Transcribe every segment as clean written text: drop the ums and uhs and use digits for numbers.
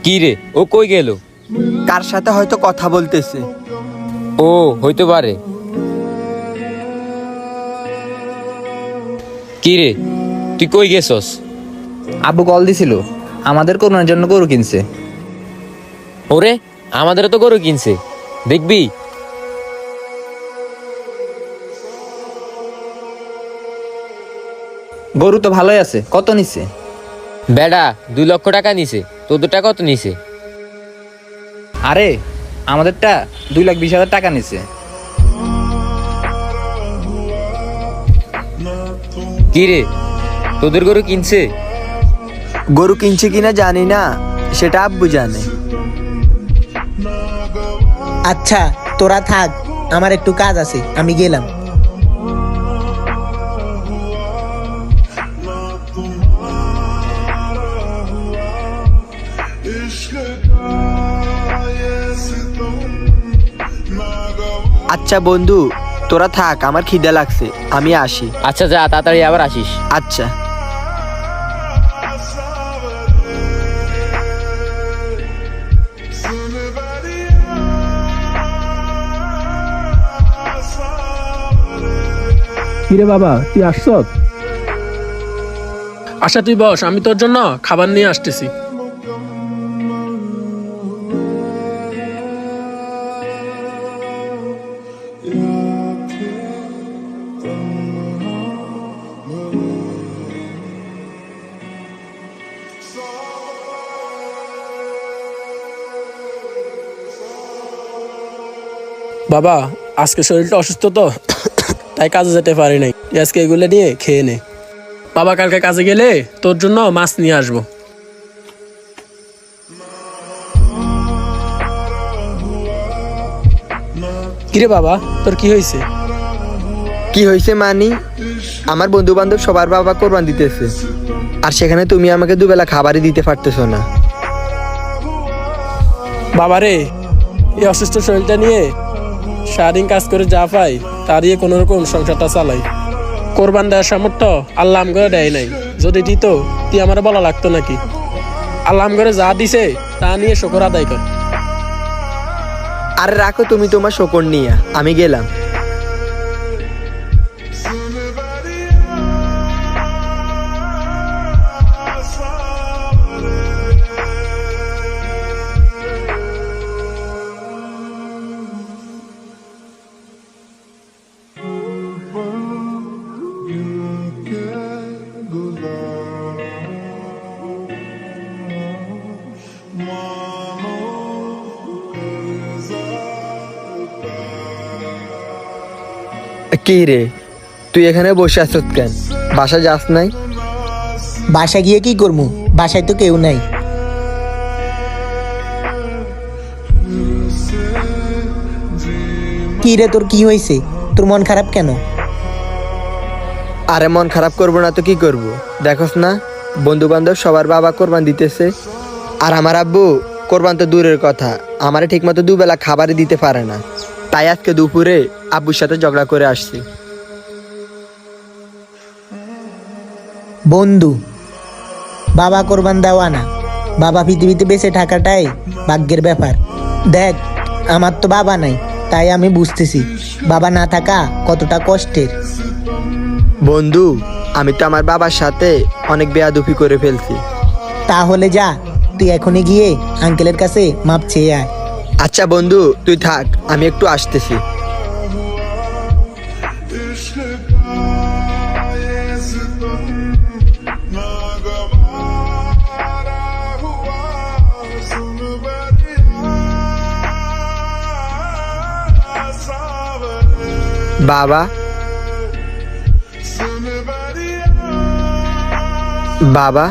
কি রে, ও কই গেল? কার সাথে হয়তো কথা বলতেছে। ও হইতে পারে। কি রে, তুই কই গেছস? আব্বু কল দিছিল, আমাদের করোনার জন্য গরু কিনছে। ওরে, আমাদেরও তো গরু কিনছে, দেখবি? গরু তো ভালোই আছে, কত নিচ্ছে? বেডা 2 লক্ষ টাকা নিছে, তোদেরটা কত নিছে? আরে আমাদেরটা 2,20,000 টাকা নিচ্ছে। কি রে, তোদের গরু কিনছে? গরু কিনছে কিনা জানি না, সেটা আব্বু জানে। আচ্ছা তোরা থাক, আমার একটু কাজ আছে, আমি গেলাম। আচ্ছা বন্ধু, তোরা থাক, আমার খিদে লাগছে, আমি আসি। আচ্ছা যা, তাড়াতাড়ি আবার আসিস। আচ্ছা। কিরে বাবা, তুই আসছ? আচ্ছা তুই বস, আমি তোর জন্য খাবার নিয়ে আসতেছি। বাবা, আজকে শরীরটা অসুস্থ তো, তাই কাজে যেতে পারি নাই। আজকে এগুলো নিয়ে খেয়ে নে। বাবা কালকে কাজে গেলে তোর জন্য মাছ নিয়ে আসবো। কিরে বাবা, তোর কি হয়েছে? কি হয়েছে মানি? আমার বন্ধু বান্ধব সবার বাবা কোরবান দিতেছে, আর সেখানে তুমি আমাকে দুবেলা খাবারই দিতে পারতেছো না। বাবা রে, এই অসুস্থ শরীরটা নিয়ে সারাদিন কাজ করে যা পাই তা দিয়ে কোনো রকম সংসারটা চালাই। কোরবান দেওয়ার সামর্থ্য আল্লাহ আমগরে দেয় নাই। যদি দিত তুই আমার বলা লাগতো নাকি? আল্লাহ আমগরে যা দিছে তা নিয়ে শুকর আদায় কর। আরে রাখো তুমি তোমার শকর নিয়ে, আমি গেলাম। কি রে, তুই এখানে বসে আছিস কেন? বাসা যাস নাই? বাসায় গিয়ে কি করবো? বাসায় তো কেউ নাই। কি রে, তোর কি হয়েছে? তোর মন খারাপ কেন? আরে মন খারাপ করবো না তো কি করব? দেখোস না, বন্ধু বান্ধব সবার বাবা কোরবান দিতেছে, আর আমার আব্বু কোরবান তো দূরের কথা, আমারে ঠিক মতো দুবেলা খাবারই দিতে পারে না। তাই আজকে দুপুরে আব্বুর সাথে ঝগড়া করে আসছি। বন্ধু, বাবা কোরবান দেওয়া না, বাবা পৃথিবীতে বেঁচে থাকাটাই ভাগ্যের ব্যাপার। দেখ, আমার তো বাবা নাই, তাই আমি বুঝতেছি বাবা না থাকা কতটা কষ্টের। বন্ধু, আমি তো আমার বাবার সাথে অনেক বেয়াদুফি করে ফেলছি। তাহলে যা, তুই এখনই গিয়ে আঙ্কেলের কাছে মাপ চেয়ে আয়। আচ্ছা বন্ধু, তুই থাক, আমি একটু আসতেছি। বাবা, বাবা,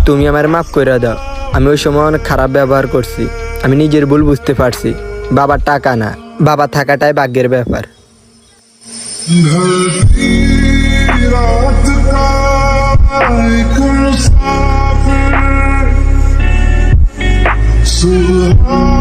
তুমি আমার মাফ করে দাও। আমি ওই সময় অনেক খারাপ ব্যবহার করছি, আমি নিজের ভুল বুঝতে পারছি। বাবার টাকা না, বাবা থাকাটাই ভাগ্যের ব্যাপার। रात का एक मुसाफिर सुबह